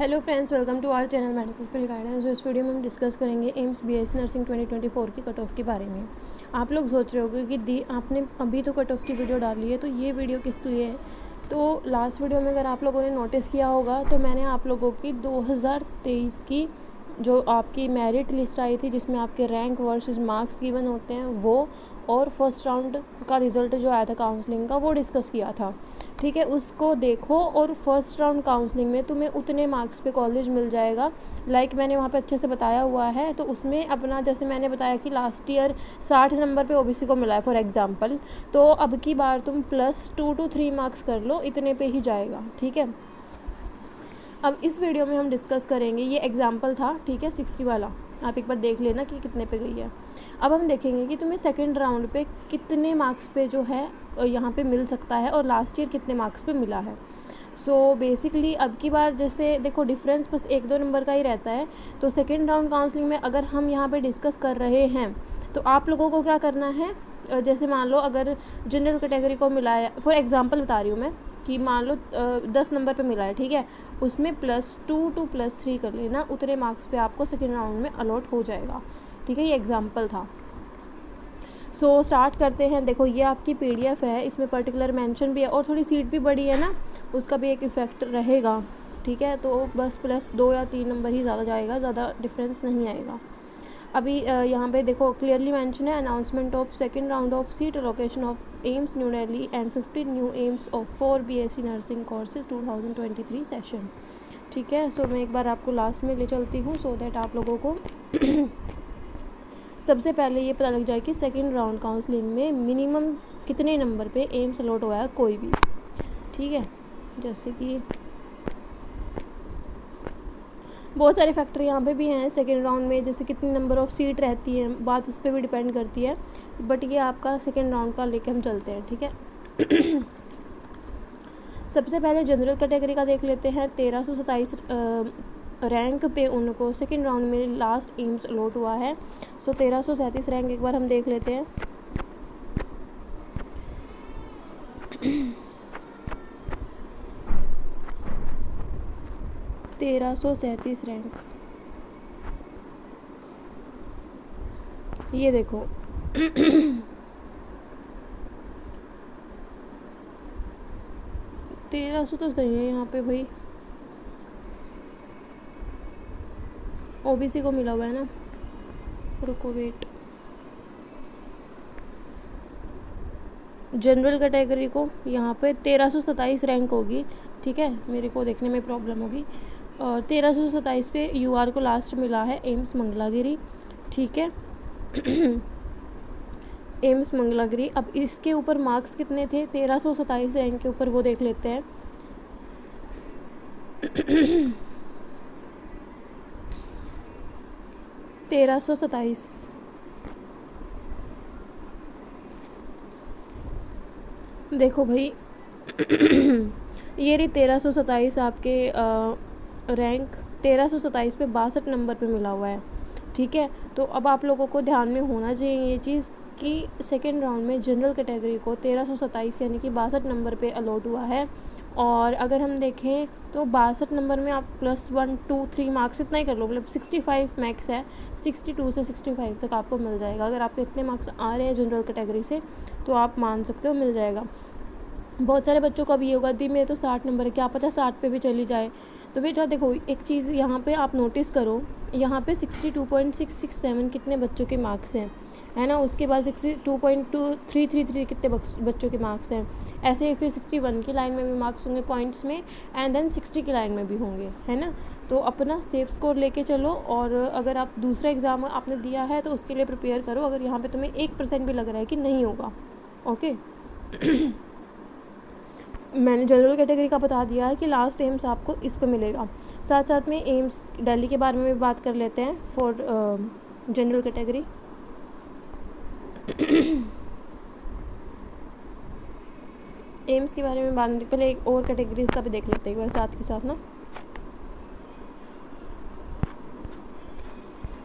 Hello friends, welcome to our channel medical field guidance. इस video में हम discuss करेंगे एम्स बीएससी नर्सिंग 2024 की कट ऑफ के बारे में। आप लोग सोच रहे होंगे कि आपने अभी तो कट ऑफ की वीडियो डाली है, तो ये वीडियो किस लिए है। तो लास्ट वीडियो में अगर आप लोगों ने नोटिस किया होगा तो मैंने आप लोगों की 2023 की जो आपकी मेरिट लिस्ट आई थी, जिसमें आपके रैंक वर्सेस मार्क्स गिवन होते हैं, वो और फर्स्ट राउंड का रिज़ल्ट जो आया था काउंसलिंग का, वो डिस्कस किया था। ठीक है, उसको देखो और फर्स्ट राउंड काउंसलिंग में तुम्हें उतने मार्क्स पे कॉलेज मिल जाएगा। मैंने वहाँ पे अच्छे से बताया हुआ है। तो उसमें अपना, जैसे मैंने बताया कि लास्ट ईयर 60 नंबर पे ओबीसी को मिला है फॉर एग्जांपल, तो अब की बार तुम +2 to 3 मार्क्स कर लो, इतने पे ही जाएगा। ठीक है, अब इस वीडियो में हम डिस्कस करेंगे, ये एग्जाम्पल था, ठीक है, 60 वाला, आप एक बार देख लेना कि कितने पे गई है। अब हम देखेंगे कि तुम्हें सेकंड राउंड पे कितने मार्क्स पे जो है यहाँ पे मिल सकता है और लास्ट ईयर कितने मार्क्स पे मिला है। सो बेसिकली अब की बार जैसे देखो, डिफरेंस बस 1-2 नंबर का ही रहता है। तो सेकंड राउंड काउंसलिंग में अगर हम यहाँ पे डिस्कस कर रहे हैं तो आप लोगों को क्या करना है, जैसे मान लो अगर जनरल कैटेगरी को मिला है, फॉर एग्जांपल बता रही हूँ मैं, कि मान लो 10 नंबर पे मिला है, ठीक है, उसमें +2 to +3 कर लेना, उतने मार्क्स पे आपको सेकेंड राउंड में अलॉट हो जाएगा। ठीक है, ये एग्जांपल था। सो स्टार्ट करते हैं। देखो, ये आपकी PDF है, इसमें पर्टिकुलर मेंशन भी है और थोड़ी सीट भी बड़ी है ना, उसका भी एक इफ़ेक्ट रहेगा। ठीक है, तो बस +2 या 3 नंबर ही ज़्यादा जाएगा, ज़्यादा डिफरेंस नहीं आएगा। अभी यहाँ पे देखो क्लियरली मेंशन है, announcement of second round of seat allocation of AIIMS new Delhi and 15 new AIIMS of 4 BSc nursing courses 2023 session. ठीक है, सो मैं एक बार आपको लास्ट में ले चलती हूँ सो दैट आप लोगों को सबसे पहले ये पता लग जाए कि सेकेंड राउंड काउंसलिंग में मिनिमम कितने नंबर पे एम्स अलॉट हुआ है कोई भी। ठीक है, जैसे कि बहुत सारे फैक्टर यहाँ पे भी हैं सेकेंड राउंड में, जैसे कितनी नंबर ऑफ़ सीट रहती है, बात उस पर भी डिपेंड करती है, बट ये आपका सेकेंड राउंड का लेके हम चलते हैं। ठीक है सबसे पहले जनरल कैटेगरी का देख लेते हैं। 1327 रैंक पे उनको सेकेंड राउंड में लास्ट एम्स अलॉट हुआ है। सो 1337 रैंक एक बार हम देख लेते हैं। (1337 रैंक, ये देखो 1300 तो नहीं है यहाँ पे भाई, ओबीसी को मिला हुआ है ना, रुको वेट, जनरल कैटेगरी को यहाँ पे 1327 रैंक होगी। ठीक है, मेरे को देखने में प्रॉब्लम होगी। और 1327 पे यूआर को लास्ट मिला है एम्स मंगलागिरी। ठीक है एम्स मंगलागिरी। अब इसके ऊपर मार्क्स कितने थे 1327 रैंक के ऊपर, वो देख लेते हैं। 1327 देखो भाई ये रही 1327 आपके रैंक 1327 पे 62 नंबर पे मिला हुआ है। ठीक है, तो अब आप लोगों को ध्यान में होना चाहिए ये चीज़ कि सेकेंड राउंड में जनरल कैटेगरी को 1327 यानी कि 62 नंबर पे अलॉट हुआ है। और अगर हम देखें तो 62 नंबर में आप +1 2 3 मार्क्स इतना ही कर लो, मतलब 65 मैक्स है, 62 से 65 तक आपको मिल जाएगा। अगर आपके इतने मार्क्स आ रहे हैं जनरल कैटेगरी से तो आप मान सकते हो मिल जाएगा। बहुत सारे बच्चों को अब ये होगा दी मेरे तो 60 नंबर है, क्या पता 60 पे भी चली जाए। तो बेटा देखो, एक चीज़ यहाँ पे आप नोटिस करो, यहाँ पे 62.667 कितने बच्चों के मार्क्स हैं, है ना। उसके बाद 62.2333 कितने बच्चों के मार्क्स हैं। ऐसे ही फिर 61 की लाइन में भी मार्क्स होंगे पॉइंट्स में, एंड देन 60 की लाइन में भी होंगे, है ना। तो अपना सेफ स्कोर लेके चलो। और अगर आप दूसरा एग्ज़ाम आपने दिया है तो उसके लिए प्रिपेयर करो, अगर यहाँ पे तुम्हें 1% भी लग रहा है कि नहीं होगा। ओके मैंने जनरल कैटेगरी का बता दिया है कि लास्ट एम्स आपको इस पे मिलेगा। साथ साथ में एम्स दिल्ली के बारे में भी बात कर लेते हैं फॉर जनरल कैटेगरी। एम्स के बारे में बात नहीं, पहले एक और कैटेगरीज का भी देख लेते हैं एक बार साथ के साथ ना।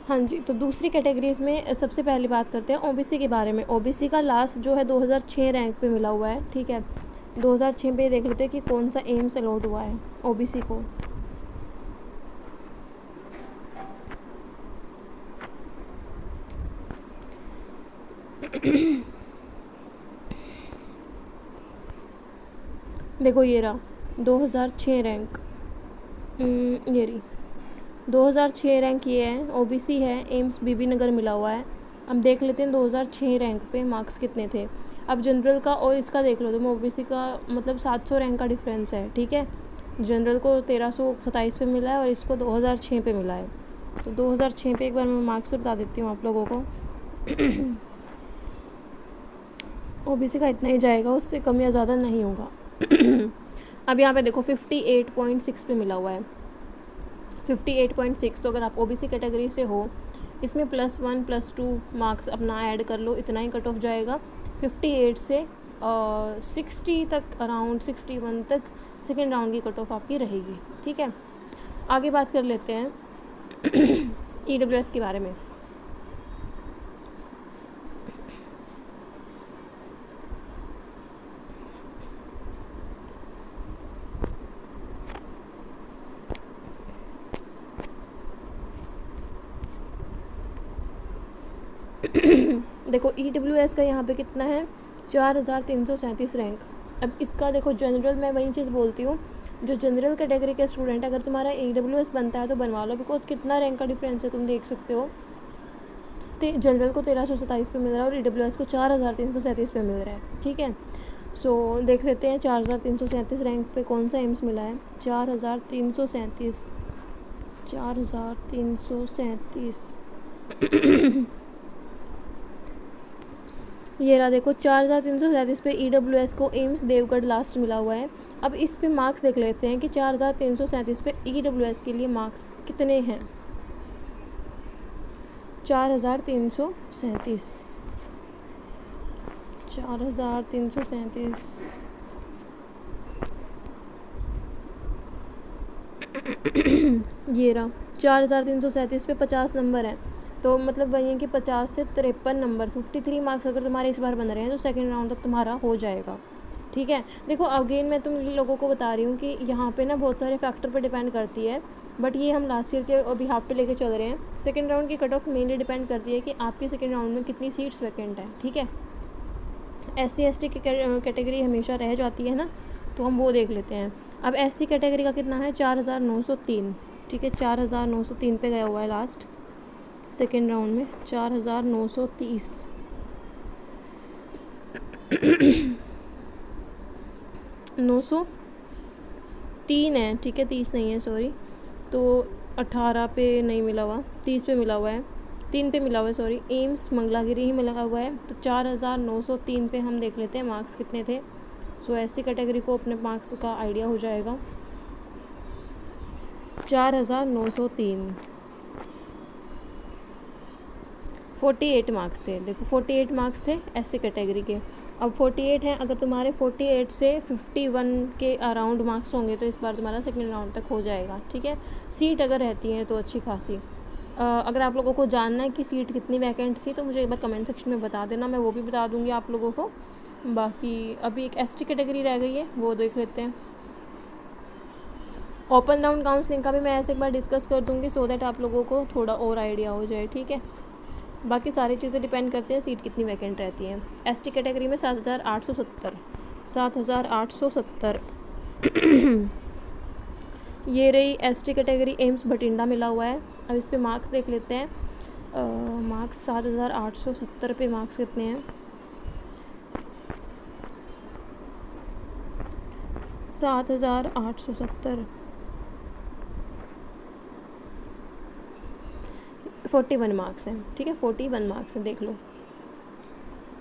हाँ जी, तो दूसरी कैटेगरीज में सबसे पहले बात करते हैं ओबीसी के बारे में। ओबीसी का लास्ट जो है 2006 रैंक पे मिला हुआ है। ठीक है, 2006 पे देख लेते हैं कि कौन सा एम्स अलॉट हुआ है ओबीसी को। देखो ये रहा 2006 रैंक, ये रही 2006 रैंक ये है, ओबीसी है, एम्स बीबी नगर मिला हुआ है। अब देख लेते हैं 2006 रैंक पे मार्क्स कितने थे। अब जनरल का और इसका देख लो तुम, ओबीसी का मतलब 700 रैंक का डिफरेंस है, ठीक है। जनरल को 1327 पे मिला है और इसको 2006 पे मिला है। तो 2006 पे एक बार मैं मार्क्स बता देती हूँ आप लोगों को। ओबीसी का इतना ही जाएगा, उससे कम या ज़्यादा नहीं होगा। अब यहाँ पे देखो 58.6 पे मिला हुआ है, 58.6। तो अगर आप ओबीसी कैटेगरी से हो, इसमें +1 +2 मार्क्स अपना ऐड कर लो, इतना ही कट ऑफ जाएगा। 58 से 60 तक, अराउंड 61 तक सेकेंड राउंड की कट ऑफ आपकी रहेगी, ठीक है। आगे बात कर लेते हैं ईडब्ल्यूएस के बारे में। देखो ईडब्ल्यूएस का यहाँ पे कितना है, 4337 रैंक। अब इसका देखो जनरल, मैं वही चीज़ बोलती हूँ, जो जनरल कैटेगरी के स्टूडेंट, अगर तुम्हारा ईडब्ल्यूएस बनता है तो बनवा लो, बिकॉज कितना रैंक का डिफरेंस है तुम देख सकते हो। जनरल को 1327 पे मिल रहा है और ईडब्ल्यूएस को 4337 पे मिल रहा है, ठीक है। सो देख लेते हैं 4337 रैंक पे कौन सा एम्स मिला है। 4337 ये रहा देखो 4337 पे ईडब्ल्यूएस को एम्स देवगढ़ लास्ट मिला हुआ है। अब इस पे मार्क्स देख लेते हैं कि 4337 पे ईडब्ल्यूएस के लिए मार्क्स कितने हैं। 4337 ये रहा 4337 पे 50 नंबर है, तो मतलब वही है कि 50 से 53 नंबर, 53 मार्क्स अगर तुम्हारे इस बार बन रहे हैं तो सेकेंड राउंड तक तुम्हारा हो जाएगा, ठीक है। देखो अगेन मैं तुम लोगों को बता रही हूँ कि यहाँ पे ना बहुत सारे फैक्टर पे डिपेंड करती है, बट ये हम लास्ट ईयर के बिहाफ पे लेके चल रहे हैं। सेकेंड राउंड की कट ऑफ मेनली डिपेंड करती है कि आपकी सेकेंड राउंड में कितनी सीट्स वैकेंट है, ठीक है। SC ST की कैटेगरी हमेशा रह जाती है ना, तो हम वो देख लेते हैं। अब SC कैटेगरी का कितना है, 4903, ठीक है। 4903 पे गया हुआ है लास्ट सेकेंड राउंड में, 4930। 903 है, ठीक है, 30 नहीं है, सॉरी। तो 18 पे नहीं मिला हुआ, 30 पे मिला हुआ है, 3 पे मिला हुआ है, सॉरी। एम्स मंगलागिरी ही मिला हुआ है। तो 4903 पे हम देख लेते हैं मार्क्स कितने थे। सो SC कैटेगरी को अपने मार्क्स का आइडिया हो जाएगा। 4903 48 मार्क्स थे, देखो 48 मार्क्स थे SC कैटेगरी के। अब 48 हैं, अगर तुम्हारे 48 से 51 के अराउंड मार्क्स होंगे तो इस बार तुम्हारा सेकेंड राउंड तक हो जाएगा, ठीक है। सीट अगर रहती हैं तो अच्छी खासी। अगर आप लोगों को जानना है कि सीट कितनी वैकेंट थी तो मुझे एक बार कमेंट सेक्शन में बता देना, मैं वो भी बता दूँगी आप लोगों को। बाकी अभी एक ST कैटेगरी रह गई है, वो देख लेते हैं। ओपन राउंड काउंसलिंग का भी मैं ऐसे एक बार डिस्कस कर दूँगी, सो दैट आप लोगों को थोड़ा और आइडिया हो जाए, ठीक है। बाकी सारी चीज़ें डिपेंड करती हैं सीट कितनी वैकेंट रहती हैं। ST कैटेगरी में 7870 ये रही ST कैटेगरी। एम्स भटिंडा मिला हुआ है। अब इस पे मार्क्स देख लेते हैं। मार्क्स 7870 पे मार्क्स कितने हैं, 7870 41 मार्क्स हैं, ठीक है, 41 मार्क्स हैं, देख लो।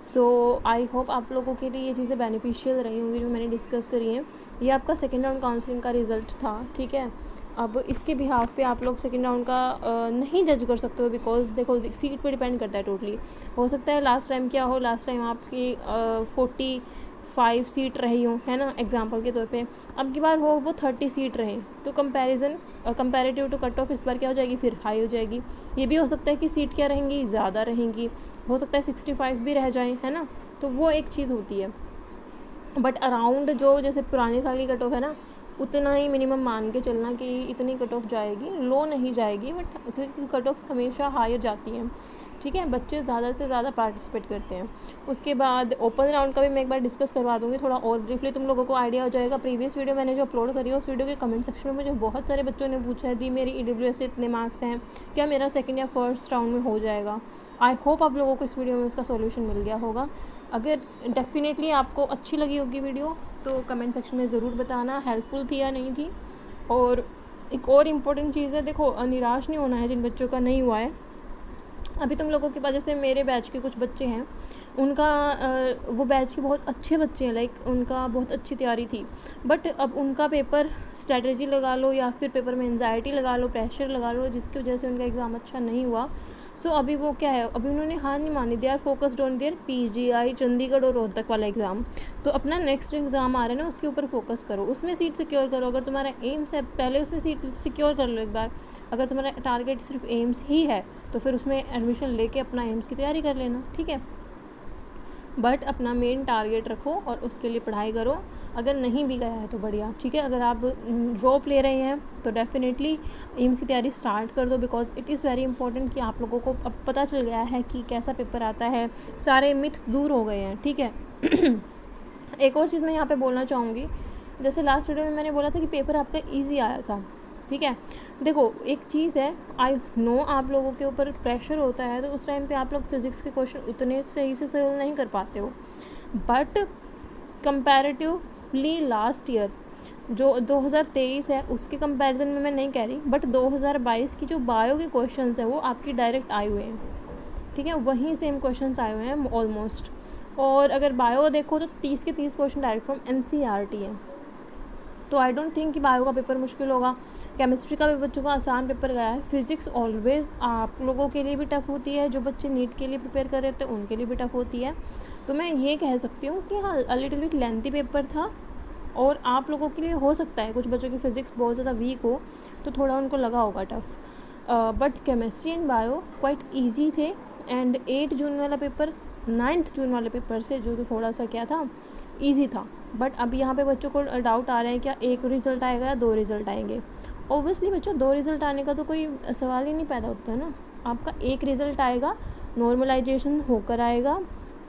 सो आई होप आप लोगों के लिए ये चीज़ें बेनिफिशियल रही होंगी जो मैंने डिस्कस करी हैं। ये आपका सेकेंड राउंड काउंसलिंग का रिज़ल्ट था, ठीक है। अब इसके बिहाफ पे आप लोग सेकेंड राउंड का नहीं जज कर सकते हो, बिकॉज देखो सीट पे डिपेंड करता है टोटली। हो सकता है लास्ट टाइम क्या हो, लास्ट टाइम आपकी 45 सीट रही हो, है ना, एग्जांपल के तौर पे। अब की बार हो वो 30 सीट रहे, तो कंपैरेटिव टू कट ऑफ इस बार क्या हो जाएगी, फिर हाई हो जाएगी। ये भी हो सकता है कि सीट क्या रहेंगी, ज़्यादा रहेंगी, हो सकता है 65 भी रह जाए, है ना, तो वो एक चीज़ होती है। बट अराउंड जो जैसे पुराने साल की कट ऑफ है ना, उतना ही मिनिमम मान के चलना कि इतनी कट ऑफ जाएगी, लो नहीं जाएगी, बट क्योंकि कट ऑफ हमेशा हायर जाती हैं, ठीक है। बच्चे ज़्यादा से ज़्यादा पार्टिसिपेट करते हैं। उसके बाद ओपन राउंड का भी मैं एक बार डिस्कस करवा दूँगी थोड़ा और ब्रीफली, तुम लोगों को आइडिया हो जाएगा। प्रीवियस वीडियो मैंने जो अपलोड करी है उस वीडियो के कमेंट सेक्शन में मुझे बहुत सारे बच्चों ने पूछा है दी मेरी EWS से इतने मार्क्स हैं, क्या मेरा सेकेंड या फर्स्ट राउंड में हो जाएगा। आई होप आप लोगों को इस वीडियो में उसका सोल्यूशन मिल गया होगा। अगर डेफिनेटली आपको अच्छी लगी होगी वीडियो तो कमेंट सेक्शन में ज़रूर बताना हेल्पफुल थी या नहीं थी। और एक और इम्पोर्टेंट चीज़ है, देखो निराश नहीं होना है जिन बच्चों का नहीं हुआ है। अभी तुम लोगों के पास जैसे मेरे बैच के कुछ बच्चे हैं, उनका वो बैच के बहुत अच्छे बच्चे हैं, लाइक उनका बहुत अच्छी तैयारी थी, बट अब उनका पेपर स्ट्रेटजी लगा लो या फिर पेपर में एंजाइटी लगा लो, प्रेशर लगा लो, जिसकी वजह से उनका एग्ज़ाम अच्छा नहीं हुआ। सो अभी वो क्या है, अभी उन्होंने हार नहीं मानी, they are focused on their PGI Chandigarh और रोहतक वाला एग्ज़ाम। तो अपना नेक्स्ट जो एग्ज़ाम आ रहा है ना उसके ऊपर फोकस करो, उसमें सीट सिक्योर करो। अगर तुम्हारा एम्स है पहले उसमें सीट सिक्योर कर लो एक बार। अगर तुम्हारा टारगेट सिर्फ एम्स ही है तो फिर उसमें एडमिशन लेके अपना एम्स की तैयारी कर लेना, ठीक है। बट अपना मेन टारगेट रखो और उसके लिए पढ़ाई करो। अगर नहीं भी गया है तो बढ़िया, ठीक है। अगर आप ड्रॉप ले रहे हैं तो डेफिनेटली एम्स की तैयारी स्टार्ट कर दो, because it is very important कि आप लोगों को अब पता चल गया है कि कैसा पेपर आता है, सारे मिथ दूर हो गए हैं, ठीक है। एक और चीज़ मैं यहाँ पे बोलना चाहूँगी, जैसे लास्ट वीडियो में मैंने बोला था कि पेपर आपका ईजी आया था, ठीक है। देखो एक चीज़ है, आई नो आप लोगों के ऊपर प्रेशर होता है तो उस टाइम पे आप लोग फिज़िक्स के क्वेश्चन उतने सही से सॉल्व नहीं कर पाते हो, बट कंपैरेटिवली लास्ट ईयर जो 2023 है उसके कंपैरिजन में मैं नहीं कह रही, बट 2022 की जो बायो के क्वेश्चंस हैं वो आपकी डायरेक्ट आए हुए हैं, ठीक है। वहीं सेम क्वेश्चंस आए हुए हैं ऑलमोस्ट। और अगर बायो देखो तो 30 के 30 क्वेश्चन डायरेक्ट फ्रॉम NCERT हैं। तो आई डोंट थिंक कि बायो का पेपर मुश्किल होगा। केमिस्ट्री का भी बच्चों का आसान पेपर गया है। फिज़िक्स ऑलवेज़ आप लोगों के लिए भी टफ़ होती है, जो बच्चे नीट के लिए प्रिपेयर कर रहे थे उनके लिए भी टफ़ होती है। तो मैं ये कह सकती हूँ कि हाँ लिटिल बिट लेंथी पेपर था और आप लोगों के लिए हो सकता है कुछ बच्चों की फ़िज़िक्स बहुत ज़्यादा वीक हो तो थोड़ा उनको लगा होगा tough, but chemistry and bio quite easy थे। एंड 8 जून वाला पेपर 9 जून वाले पेपर से जो थोड़ा सा क्या था ईजी था। बट अब यहाँ पे बच्चों को डाउट आ रहे हैं क्या एक रिज़ल्ट आएगा या 2 रिज़ल्ट आएंगे। ऑब्वियसली बच्चों 2 रिज़ल्ट आने का तो कोई सवाल ही नहीं पैदा होता है ना। आपका एक रिज़ल्ट आएगा, नॉर्मलाइजेशन होकर आएगा,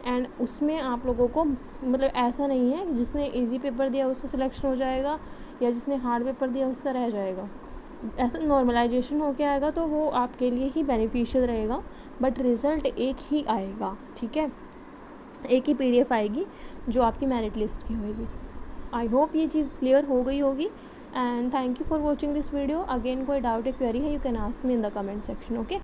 एंड उसमें आप लोगों को मतलब ऐसा नहीं है जिसने इजी पेपर दिया उसका सिलेक्शन हो जाएगा या जिसने हार्ड पेपर दिया उसका रह जाएगा। ऐसा नॉर्मलाइजेशन होके आएगा तो वो आपके लिए ही बेनिफिशियल रहेगा, बट रिज़ल्ट एक ही आएगा, ठीक है। एक ही PDF आएगी जो आपकी मेरिट लिस्ट की होगी। आई होप ये चीज़ क्लियर हो गई होगी। And thank you for watching this video. Again कोई डाउट या क्वेरी है you can ask me in the comment section, okay.